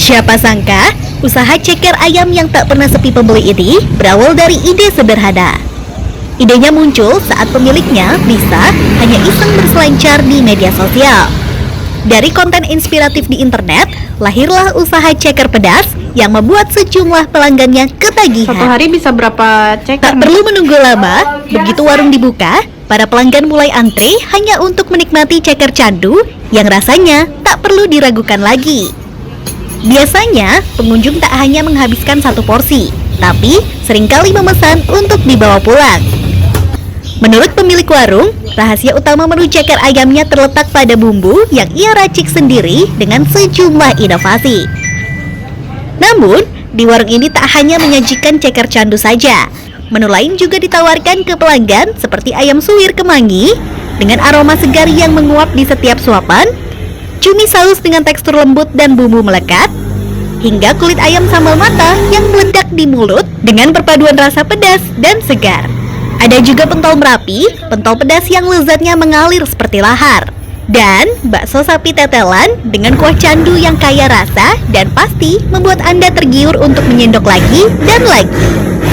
Siapa sangka, usaha ceker ayam yang tak pernah sepi pembeli ini berawal dari ide sederhana. Idenya muncul saat pemiliknya, Lisa, hanya iseng berselancar di media sosial. Dari konten inspiratif di internet, lahirlah usaha ceker pedas yang membuat sejumlah pelanggannya ketagihan. Satu hari bisa berapa ceker? Tak perlu menunggu lama, begitu warung dibuka, para pelanggan mulai antre hanya untuk menikmati ceker candu yang rasanya tak perlu diragukan lagi. Biasanya, pengunjung tak hanya menghabiskan satu porsi, tapi seringkali memesan untuk dibawa pulang. Menurut pemilik warung, rahasia utama menu ceker ayamnya terletak pada bumbu yang ia racik sendiri dengan sejumlah inovasi. Namun, di warung ini tak hanya menyajikan ceker candu saja. Menu lain juga ditawarkan ke pelanggan seperti ayam suwir kemangi dengan aroma segar yang menguap di setiap suapan, cumi saus dengan tekstur lembut dan bumbu melekat, hingga kulit ayam sambal mata yang meledak di mulut dengan perpaduan rasa pedas dan segar. Ada juga pentol Merapi, pentol pedas yang lezatnya mengalir seperti lahar. Dan bakso sapi tetelan dengan kuah candu yang kaya rasa dan pasti membuat Anda tergiur untuk menyendok lagi dan lagi.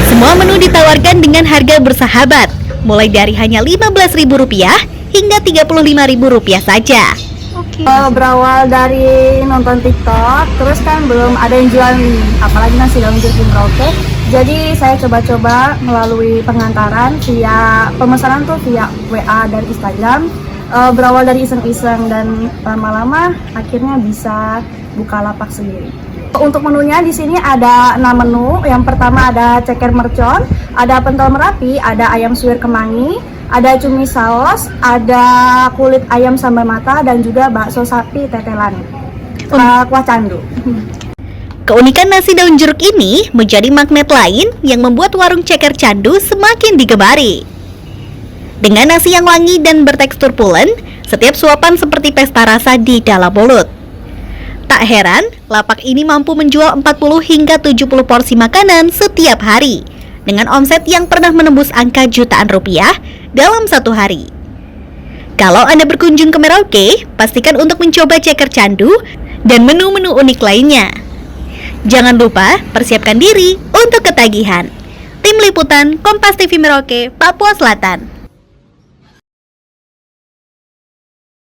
Semua menu ditawarkan dengan harga bersahabat, mulai dari hanya Rp15.000 hingga Rp35.000 saja. Berawal dari nonton TikTok, terus kan belum ada yang jual nih, apalagi nasi daun jeruk di Merauke. Jadi saya coba-coba melalui pengantaran via pemesanan tuh via WA dan Instagram. Berawal dari iseng-iseng dan lama-lama akhirnya bisa buka lapak sendiri. Untuk menunya di sini ada 6 menu. Yang pertama ada ceker mercon, ada pentol Merapi, ada ayam suwir kemangi, ada cumi saus, ada kulit ayam sambal mata, dan juga bakso sapi tetelan, kuah candu. Keunikan nasi daun jeruk ini menjadi magnet lain yang membuat warung ceker candu semakin digemari. Dengan nasi yang wangi dan bertekstur pulen, setiap suapan seperti pesta rasa di dalam mulut. Tak heran, lapak ini mampu menjual 40 hingga 70 porsi makanan setiap hari, dengan omset yang pernah menembus angka jutaan rupiah dalam satu hari. Kalau Anda berkunjung ke Merauke, pastikan untuk mencoba ceker candu dan menu-menu unik lainnya. Jangan lupa persiapkan diri untuk ketagihan. Tim Liputan Kompas TV Merauke, Papua Selatan.